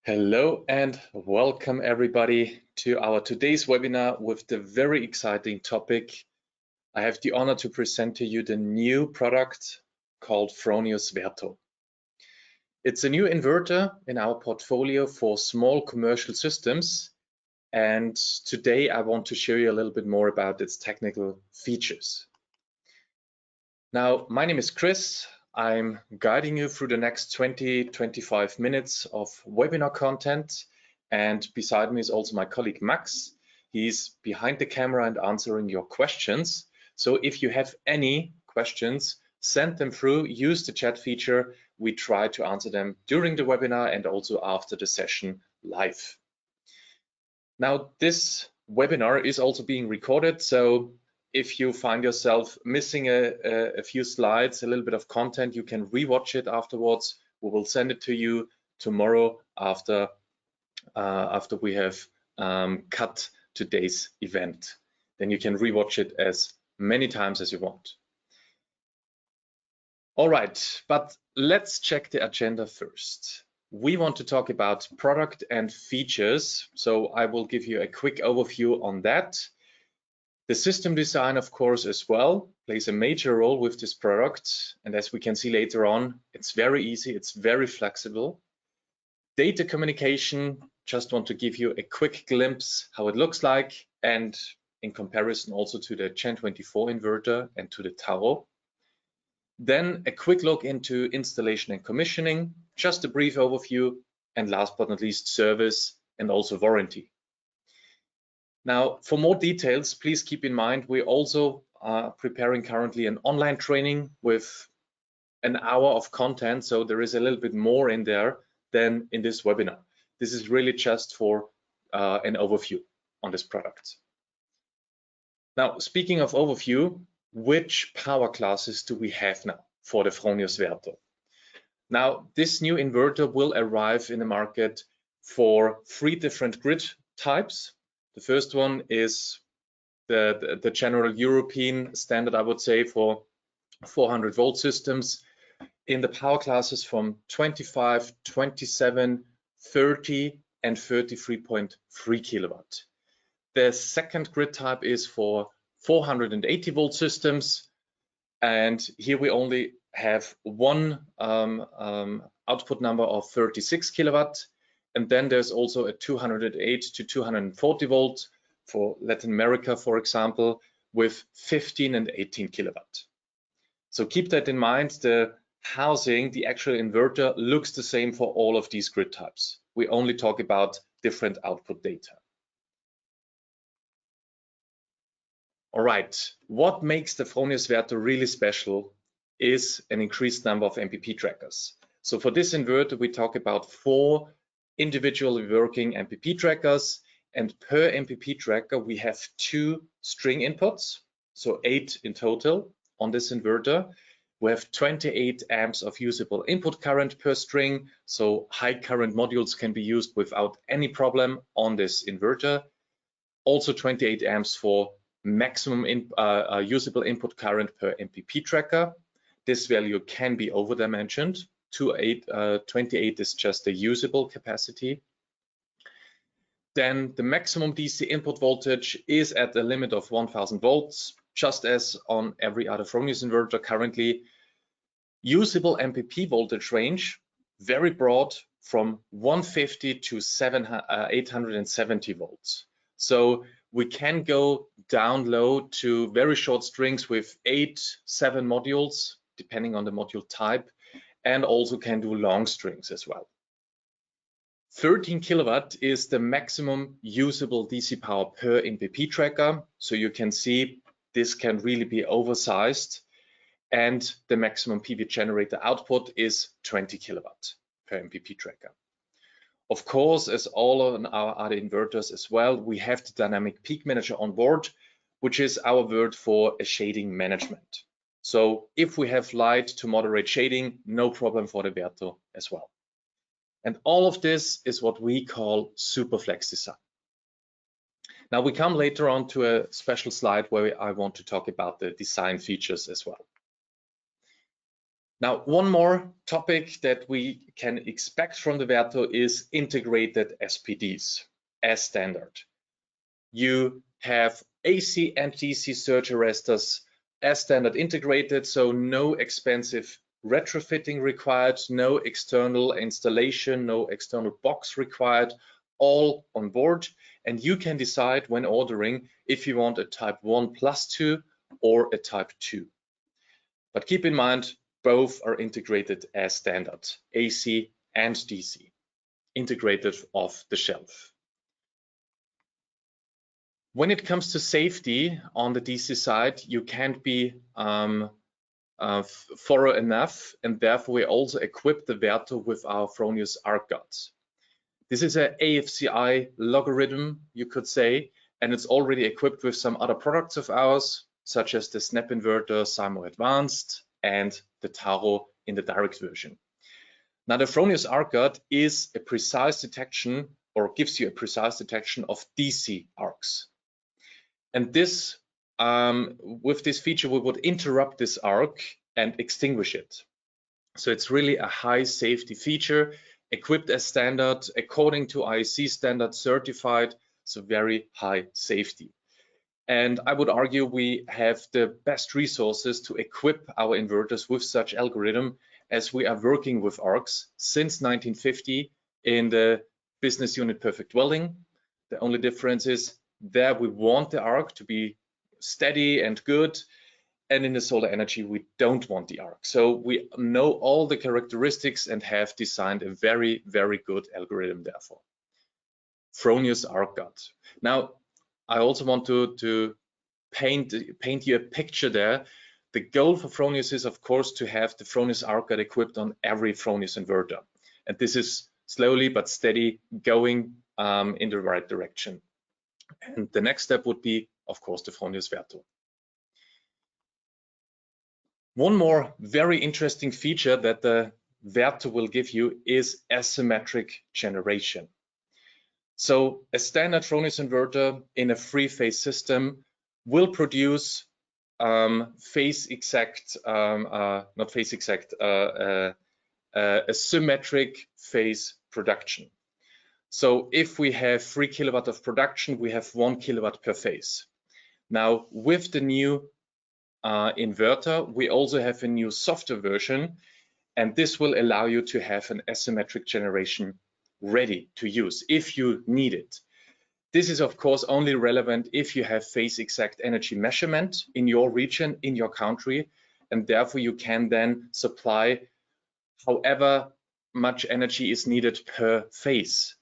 Hello and welcome everybody to our today's webinar with the very exciting topic. I have the honor to present to you the new product called Fronius Verto. It's a new inverter in our portfolio for small commercial systems, and today I want to show you a little bit more about its technical features. Now, my name is Chris. I'm guiding you through the next 20-25 minutes of webinar content. And beside me is also my colleague Max. He's behind the camera and answering your questions. So if you have any questions, send them through, use the chat feature. We try to answer them during the webinar and also after the session live. Now, this webinar is also being recorded. So if you find yourself missing a few slides, a little bit of content, you can rewatch it afterwards. We will send it to you tomorrow after we have cut today's event. Then you can rewatch it as many times as you want. All right, but let's check the agenda first. We want to talk about product and features, so I will give you a quick overview on that. The system design, of course, as well, plays a major role with this product. And as we can see later on, it's very easy, it's very flexible. Data communication, just want to give you a quick glimpse how it looks like, and in comparison also to the Gen 24 inverter and to the Taro. Then a quick look into installation and commissioning, just a brief overview, and last but not least, service and also warranty. Now, for more details, please keep in mind we also are preparing currently an online training with an hour of content, so there is a little bit more in there than in this webinar. This is really just for an overview on this product. Now, speaking of overview, which power classes do we have now for the Fronius Verto? Now, this new inverter will arrive in the market for 3 different grid types. The first one is the general European standard, I would say, for 400 volt systems in the power classes from 25, 27, 30, and 33.3 kilowatt. The second grid type is for 480 volt systems, and here we only have one output number of 36 kilowatt. And then there's also a 208 to 240 volt for Latin America, for example, with 15 and 18 kilowatt. So keep that in mind. The housing, the actual inverter, looks the same for all of these grid types. We only talk about different output data. All right, what makes the Fronius Verto really special is an increased number of MPP trackers. So for this inverter, we talk about 4 individually working MPP trackers, and per MPP tracker we have 2 string inputs, so 8 in total on this inverter. We have 28 amps of usable input current per string, so high current modules can be used without any problem on this inverter. Also 28 amps for maximum usable input current per MPP tracker. This value can be overdimensioned. 28 is just the usable capacity. Then the maximum DC input voltage is at the limit of 1000 volts, just as on every other Fronius inverter currently. Usable MPP voltage range, very broad, from 150 to 870 volts. So we can go down low to very short strings with 8, 7 modules, depending on the module type, and also can do long strings as well. 13 kilowatt is the maximum usable DC power per MPP tracker. So you can see this can really be oversized, and the maximum PV generator output is 20 kilowatt per MPP tracker. Of course, as all of our other inverters as well, we have the dynamic peak manager on board, which is our word for a shading management. So if we have light to moderate shading, no problem for the Verto as well. And all of this is what we call Superflex design. Now we come later on to a special slide where I want to talk about the design features as well. Now, one more topic that we can expect from the Verto is integrated SPDs as standard. You have AC and DC surge arresters as standard integrated, so no expensive retrofitting required, no external installation, no external box required, all on board. And you can decide when ordering if you want a type 1+2 or a type 2. But keep in mind, both are integrated as standard, AC and DC, integrated off the shelf. When it comes to safety on the DC side, you can't be thorough enough, and therefore we also equip the Verto with our Fronius arc guards. This is an AFCI logarithm, you could say, and it's already equipped with some other products of ours, such as the Snap Inverter Simo Advanced and the Taro in the direct version. Now, the Fronius arc guard is a precise detection, or gives you a precise detection of DC arcs. And this, with this feature, we would interrupt this arc and extinguish it. So it's really a high safety feature, equipped as standard, according to IEC standard, certified, so very high safety. And I would argue we have the best resources to equip our inverters with such algorithm, as we are working with arcs since 1950 in the business unit Perfect Welding. The only difference is there we want the arc to be steady and good, and in the solar energy we don't want the arc. So we know all the characteristics and have designed a very, very good algorithm therefore. Fronius arc guard. Now, I also want to paint you a picture there. The goal for Fronius is, of course, to have the Fronius arc guard equipped on every Fronius inverter. And this is slowly but steady going in the right direction. And the next step would be, of course, the Fronius Verto. One more very interesting feature that the Verto will give you is asymmetric generation. So a standard Fronius inverter in a three-phase system will produce a symmetric phase production. So if we have 3 kilowatt of production, we have 1 kilowatt per phase. Now with the new inverter, we also have a new software version, and this will allow you to have an asymmetric generation ready to use if you need it. This is of course only relevant if you have phase exact energy measurement in your region, in your country, and therefore you can then supply however much energy is needed per phase,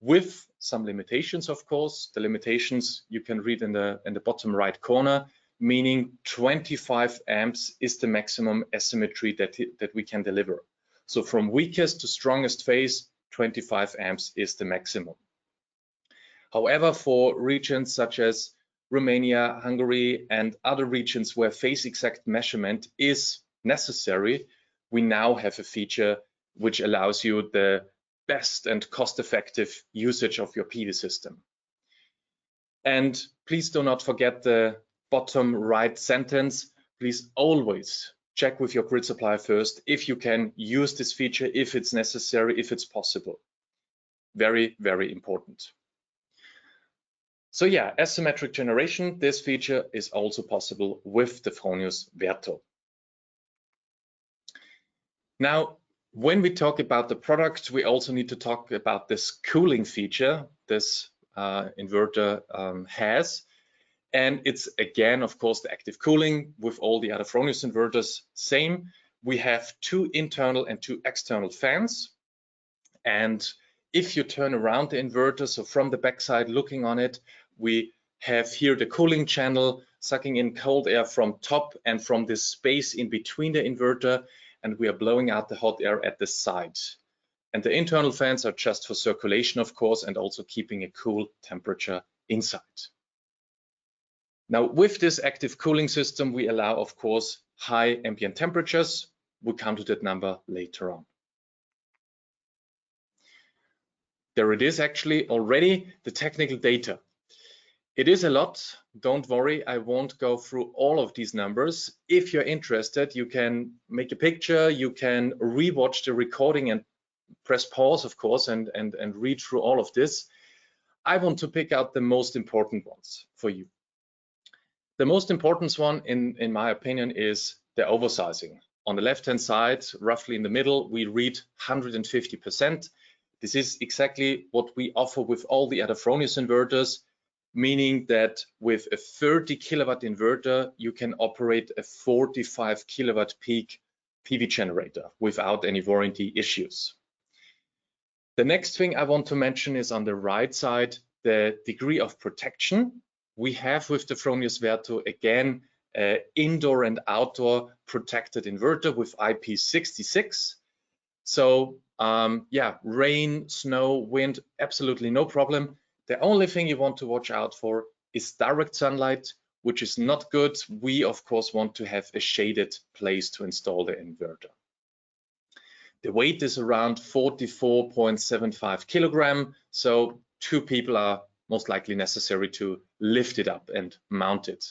with some limitations, of course. The limitations you can read in the bottom right corner, meaning 25 amps is the maximum asymmetry that we can deliver. So from weakest to strongest phase, 25 amps is the maximum. However, for regions such as Romania, Hungary, and other regions where phase exact measurement is necessary, we now have a feature which allows you the best and cost-effective usage of your PV system. And please do not forget the bottom right sentence. Please always check with your grid supplier first if you can use this feature, if it's necessary, if it's possible. Very, very important. So yeah, asymmetric generation, this feature is also possible with the Fronius Verto. Now, when we talk about the product, we also need to talk about this cooling feature this inverter has. And it's again, of course, the active cooling with all the other Fronius inverters. Same, we have 2 internal and 2 external fans. And if you turn around the inverter, so from the backside looking on it, we have here the cooling channel sucking in cold air from top and from this space in between the inverter, and we are blowing out the hot air at the side. And the internal fans are just for circulation, of course, and also keeping a cool temperature inside. Now, with this active cooling system, we allow, of course, high ambient temperatures. We'll come to that number later on. There it is, actually, already the technical data. It is a lot. Don't worry, I won't go through all of these numbers. If you're interested, you can make a picture, you can rewatch the recording and press pause, of course, and read through all of this. I want to pick out the most important ones for you. The most important one, in my opinion, is the oversizing. On the left-hand side, roughly in the middle, we read 150%. This is exactly what we offer with all the other Fronius inverters, meaning that with a 30 kilowatt inverter, you can operate a 45 kilowatt peak PV generator without any warranty issues. The next thing I want to mention is on the right side, the degree of protection we have with the Fronius Verto. Again, indoor and outdoor protected inverter with IP66. So yeah, rain, snow, wind, absolutely no problem. The only thing you want to watch out for is direct sunlight, which is not good. We, of course, want to have a shaded place to install the inverter. The weight is around 44.75 kilogram, so 2 people are most likely necessary to lift it up and mount it.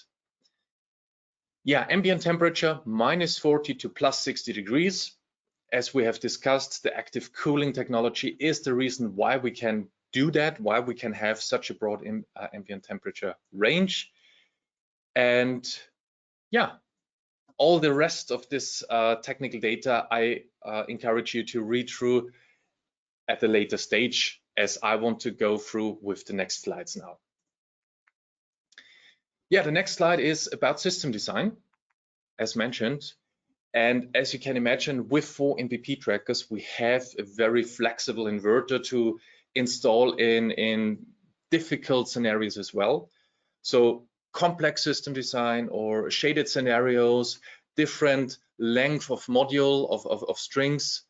Yeah, ambient temperature -40 to +60 degrees. As we have discussed, the active cooling technology is the reason why we can do that, why we can have such a broad ambient temperature range. And yeah, all the rest of this technical data, I encourage you to read through at a later stage, as I want to go through with the next slides now. Yeah, the next slide is about system design, as mentioned. And as you can imagine, with 4 MPP trackers, we have a very flexible inverter to install in difficult scenarios as well. So complex system design or shaded scenarios, different length of module of strings,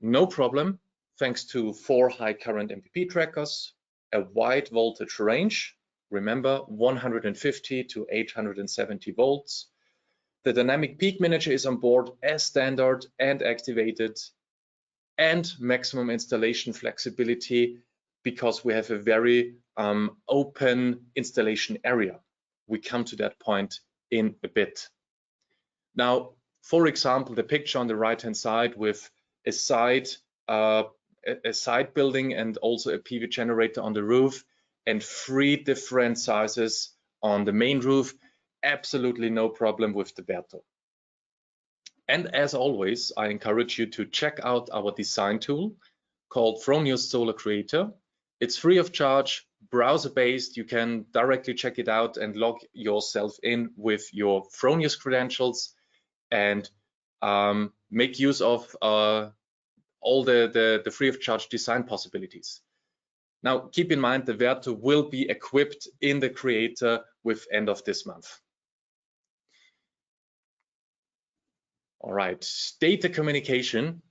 no problem, thanks to 4 high current MPP trackers, a wide voltage range, remember 150 to 870 volts. The dynamic peak manager is on board as standard and activated, and maximum installation flexibility because we have a very open installation area. We come to that point in a bit. Now, for example, the picture on the right-hand side with a side building and also a PV generator on the roof and 3 different sizes on the main roof, absolutely no problem with the Verto. And as always, I encourage you to check out our design tool called Fronius Solar Creator. It's free of charge, browser-based. You can directly check it out and log yourself in with your Fronius credentials and make use of all the free of charge design possibilities. Now, keep in mind the Verto will be equipped in the Creator with end of this month. All right, data communication.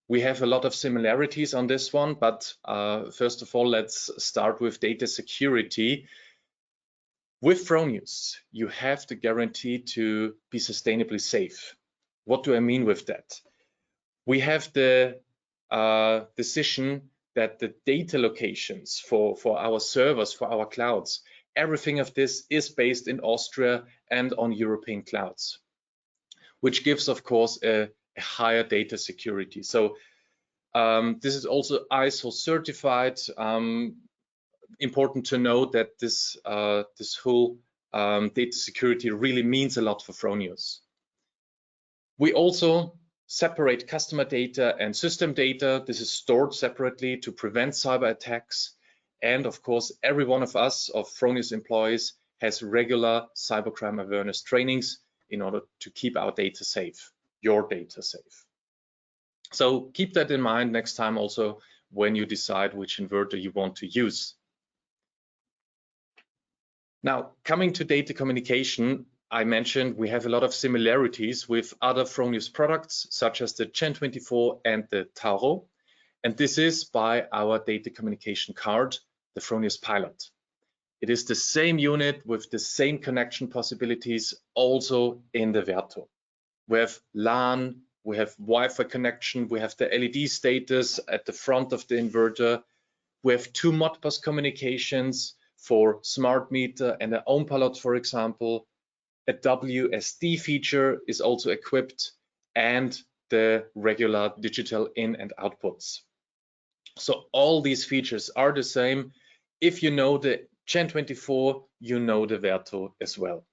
We have a lot of similarities on this one, but first of all, let's start with data security. With Fronius, you have the guarantee to be sustainably safe. What do I mean with that? We have the decision that the data locations for our servers, for our clouds, everything of this is based in Austria and on European clouds, which gives, of course, a higher data security. So this is also ISO certified. Important to note that this whole data security really means a lot for Fronius. We also separate customer data and system data. This is stored separately to prevent cyber attacks. And of course, every one of us, of Fronius employees, has regular cybercrime awareness trainings in order to keep our data safe, your data safe. So keep that in mind next time also when you decide which inverter you want to use. Now, coming to data communication, I mentioned we have a lot of similarities with other Fronius products, such as the Gen 24 and the Tauro. And this is by our data communication card, the Fronius Pilot. It is the same unit with the same connection possibilities also in the Verto. We have LAN, we have Wi-Fi connection, we have the LED status at the front of the inverter. We have 2 Modbus communications for smart meter and an ohm palette, for example. A WSD feature is also equipped, and the regular digital in and outputs. So all these features are the same. If you know the Gen 24, you know the Verto as well.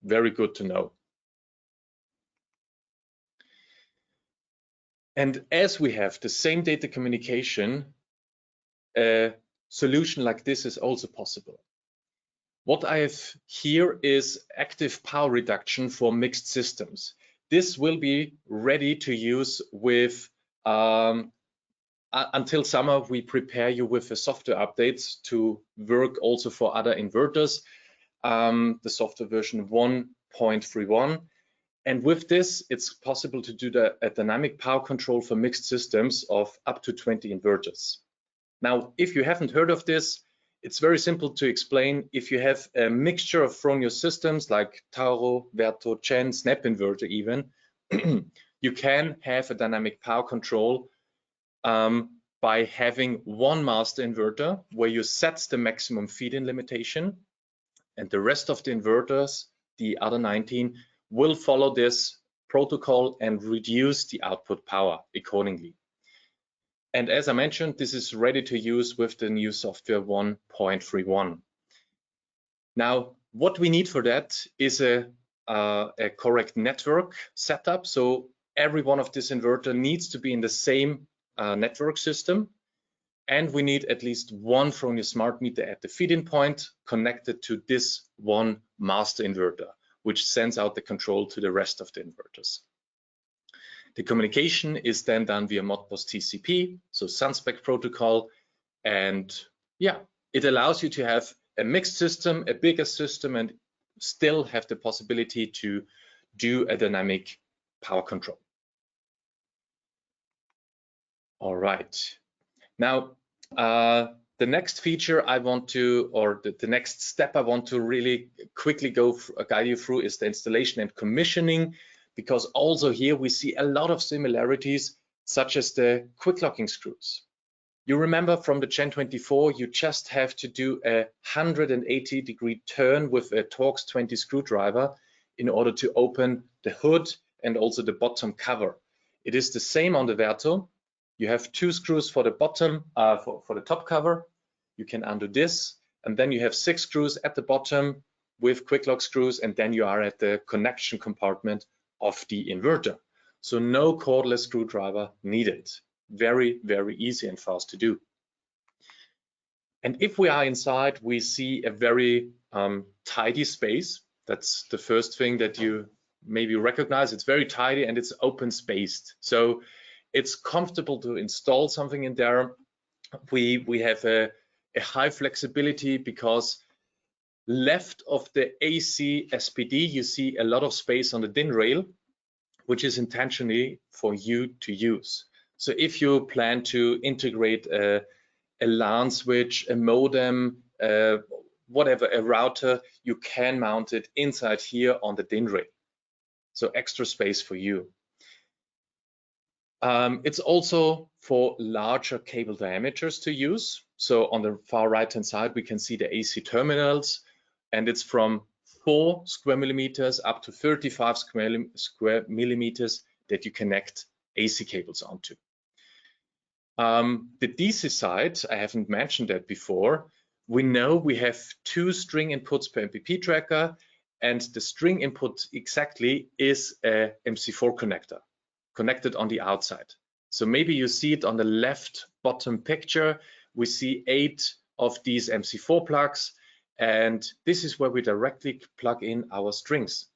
Very good to know. And as we have the same data communication, a solution like this is also possible. What I have here is active power reduction for mixed systems. This will be ready to use with, until summer, we prepare you with the software updates to work also for other inverters, the software version 1.31. And with this, it's possible to do a dynamic power control for mixed systems of up to 20 inverters. Now, if you haven't heard of this, it's very simple to explain. If you have a mixture of Fronius systems like Tauro, Verto, Gen, Snap Inverter even, you can have a dynamic power control by having one master inverter where you set the maximum feed-in limitation, and the rest of the inverters, the other 19, will follow this protocol and reduce the output power accordingly. And as I mentioned, this is ready to use with the new software 1.31. Now, what we need for that is a correct network setup. So every one of this inverter needs to be in the same network system. And we need at least one Fronius smart meter at the feed-in point connected to this one master inverter, which sends out the control to the rest of the inverters. The communication is then done via Modbus TCP, so Sunspec protocol, and yeah, it allows you to have a mixed system, a bigger system, and still have the possibility to do a dynamic power control. All right. Now, the next feature I want to, or the next step I want to really quickly guide you through is the installation and commissioning, because also here we see a lot of similarities, such as the quick locking screws. You remember from the Gen 24, you just have to do a 180-degree turn with a Torx 20 screwdriver in order to open the hood and also the bottom cover. It is the same on the Verto. You have 2 screws for the bottom, for the top cover. You can undo this, and then you have 6 screws at the bottom with quick lock screws, and then you are at the connection compartment of the inverter. So no cordless screwdriver needed. Very, very easy and fast to do. And if we are inside, we see a very tidy space. That's the first thing that you maybe recognize. It's very tidy and it's open spaced. So it's comfortable to install something in there. We have a high flexibility because left of the AC SPD, you see a lot of space on the DIN rail, which is intentionally for you to use. So if you plan to integrate a LAN switch, a modem, whatever, a router, you can mount it inside here on the DIN rail. So extra space for you. It's also for larger cable diameters to use. So on the far right-hand side, we can see the AC terminals, and it's from 4 square millimeters up to 35 square millimeters that you connect AC cables onto. The DC side, I haven't mentioned that before. We know we have 2 string inputs per MPP tracker, and the string input exactly is a MC4 connector connected on the outside. So maybe you see it on the left bottom picture. We see 8 of these MC4 plugs, and this is where we directly plug in our strings.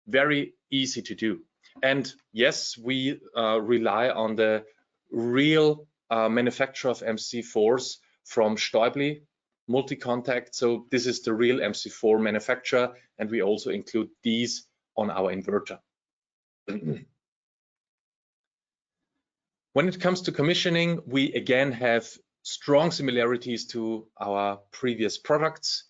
Very easy to do. And yes, we rely on the real manufacturer of MC4s from Stäubli multi-contact. So this is the real MC4 manufacturer, and we also include these on our inverter. When it comes to commissioning, we again have strong similarities to our previous products.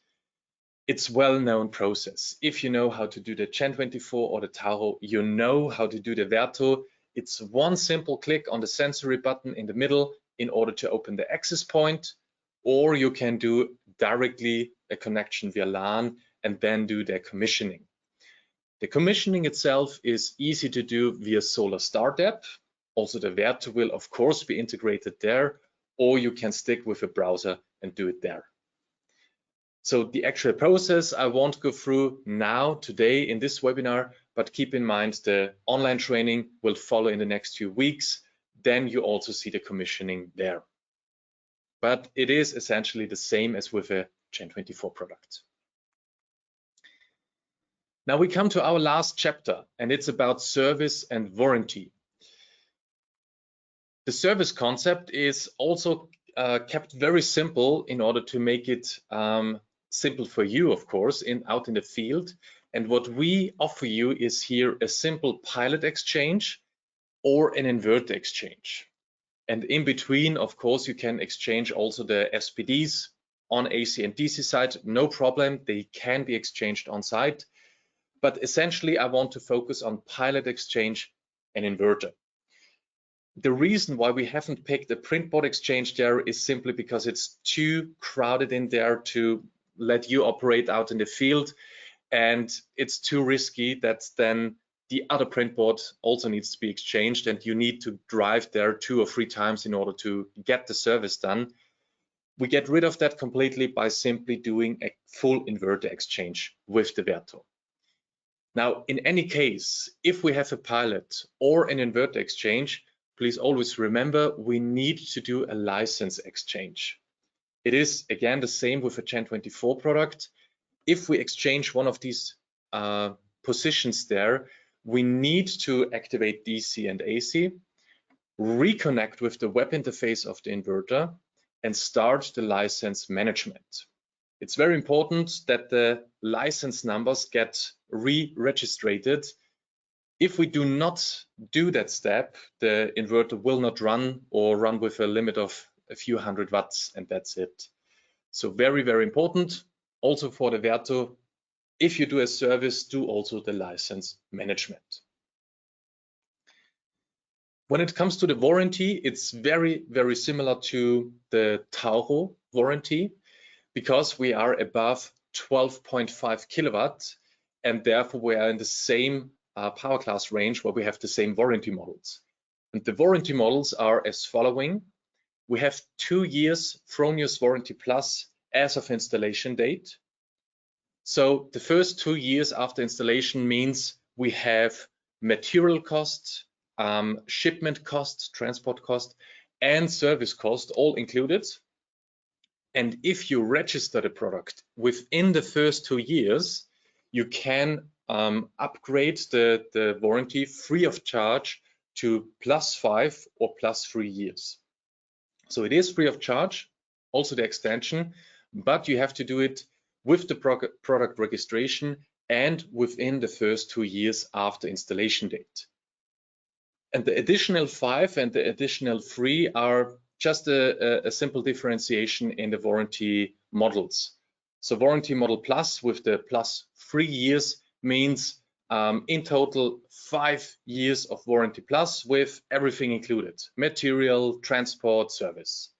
It's a well-known process. If you know how to do the Gen 24 or the Tauro, you know how to do the Verto. It's one simple click on the sensory button in the middle in order to open the access point, or you can do directly a connection via LAN and then do their commissioning. The commissioning itself is easy to do via Solar Start app. Also, the Verto will of course be integrated there, or you can stick with a browser and do it there. So the actual process I won't go through now today in this webinar, but keep in mind the online training will follow in the next few weeks. Then you also see the commissioning there. But it is essentially the same as with a Gen24 product. Now we come to our last chapter, and it's about service and warranty. The service concept is also kept very simple in order to make it simple for you, of course, out in the field. And what we offer you is here a simple pilot exchange or an inverter exchange. And in between, of course, you can exchange also the SPDs on AC and DC side, no problem. They can be exchanged on site. But essentially, I want to focus on pilot exchange and inverter. The reason why we haven't picked a print board exchange there is simply because it's too crowded in there to let you operate out in the field, and it's too risky that then the other print board also needs to be exchanged and you need to drive there 2 or 3 times in order to get the service done. We get rid of that completely by simply doing a full inverter exchange with the Verto. Now, in any case, if we have a pilot or an inverter exchange, please always remember we need to do a license exchange. It is again the same with a Gen24 product. If we exchange one of these positions there, we need to activate DC and AC, reconnect with the web interface of the inverter, and start the license management. It's very important that the license numbers get re-registered. If we do not do that step, the inverter will not run or run with a limit of a few hundred watts, and that's it. So very, very important. Also for the Verto, if you do a service, do also the license management. When it comes to the warranty, it's very, very similar to the Tauro warranty because we are above 12.5 kilowatt, and therefore we are in the same power class range where we have the same warranty models. And the warranty models are as following. We have 2 years Fronius Warranty Plus as of installation date. So the first 2 years after installation means we have material costs, shipment costs, transport cost, and service cost all included. And if you register the product within the first 2 years, you can upgrade the warranty free of charge to +5 or +3 years. So it is free of charge, also the extension, but you have to do it with the product registration and within the first 2 years after installation date. And the additional 5 and the additional 3 are just a simple differentiation in the warranty models. So warranty model plus with the +3 years means in total 5 years of warranty plus with everything included, material, transport, service.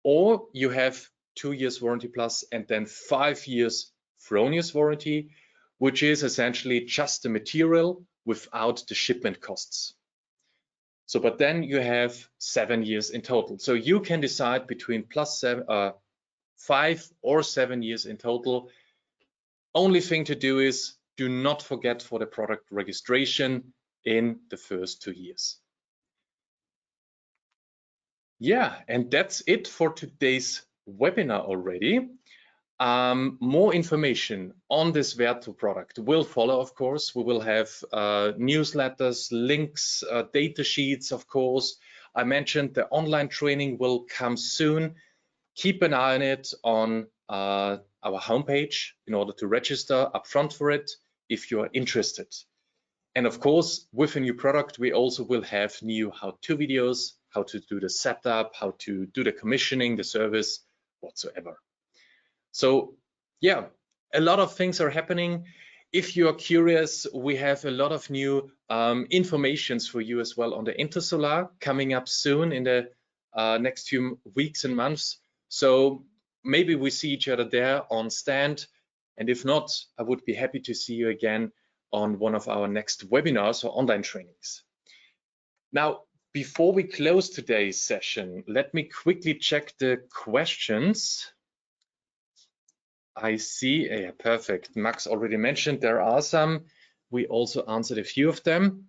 Or you have 2 years warranty plus and then 5 years Fronius warranty, which is essentially just the material without the shipment costs. So, but then you have 7 years in total. So you can decide between +5 or 7 years in total. Only thing to do is do not forget for the product registration in the first 2 years. Yeah, and that's it for today's webinar already. More information on this Verto product will follow, of course. We will have newsletters, links, data sheets, of course. I mentioned the online training will come soon. Keep an eye on it on our homepage in order to register upfront for it if you are interested. And of course, with a new product, we also will have new how-to videos, how to do the setup, how to do the commissioning, the service, whatsoever. So yeah, a lot of things are happening. If you are curious, we have a lot of new informations for you as well on the Intersolar coming up soon in the next few weeks and months. So maybe we see each other there on stand. And if not, I would be happy to see you again on one of our next webinars or online trainings. Now, before we close today's session, let me quickly check the questions. I see, yeah, perfect. Max already mentioned there are some. We also answered a few of them.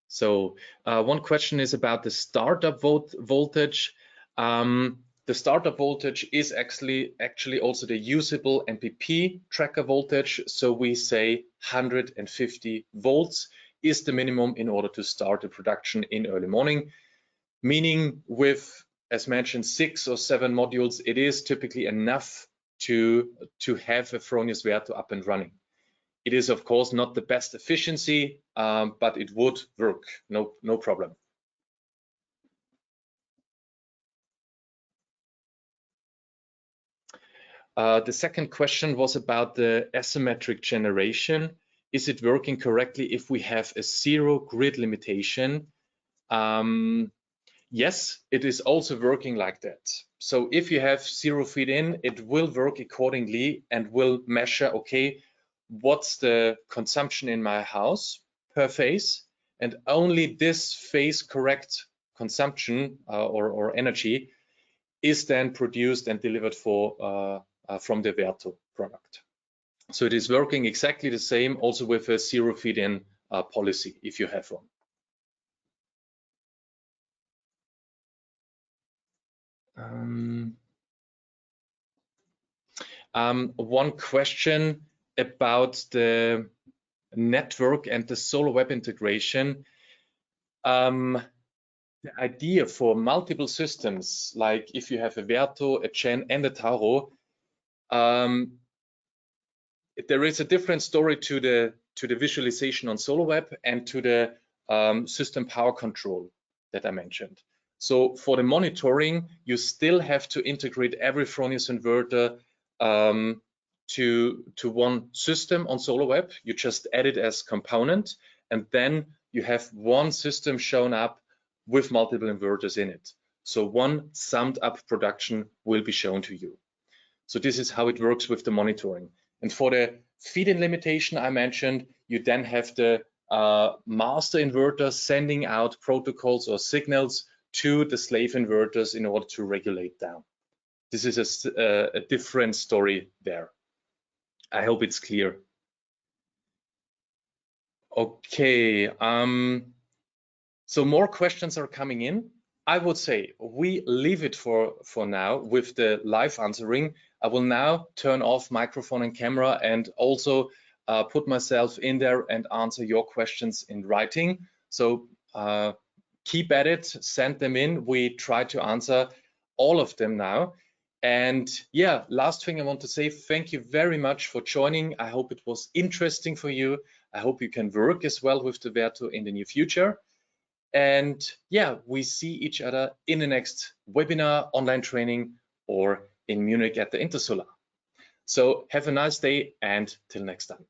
So one question is about the startup voltage. The startup voltage is actually also the usable MPP tracker voltage. So we say 150 volts is the minimum in order to start the production in early morning, meaning with, as mentioned, 6 or 7 modules, it is typically enough to have a Fronius Verto up and running. It is, of course, not the best efficiency, but it would work, no problem. The second question was about the asymmetric generation. Is it working correctly if we have a 0 grid limitation? Yes, it is also working like that. So if you have 0 feed in, it will work accordingly and will measure, okay, what's the consumption in my house per phase, and only this phase correct consumption or energy is then produced and delivered from the Verto product. So it is working exactly the same also with a 0 feed in policy if you have one. One question about the network and the solar web integration. The idea for multiple systems, like if you have a Verto, a Gen, and a Taro, there is a different story to the visualization on solar web and to the system power control that I mentioned. So for the monitoring, you still have to integrate every Fronius inverter to one system on solar web. You just add it as component, and then you have one system shown up with multiple inverters in it. So one summed up production will be shown to you. So this is how it works with the monitoring. And for the feed-in limitation I mentioned, you then have the master inverter sending out protocols or signals to the slave inverters in order to regulate down. This is a different story there. I hope it's clear. Okay, so more questions are coming in. I would say we leave it for now with the live answering. I will now turn off microphone and camera and also put myself in there and answer your questions in writing. So keep at it, send them in. We try to answer all of them now. And yeah, last thing I want to say, thank you very much for joining. I hope it was interesting for you. I hope you can work as well with the Verto in the near future. And yeah, we see each other in the next webinar, online training, or in Munich at the Intersolar. So have a nice day and till next time.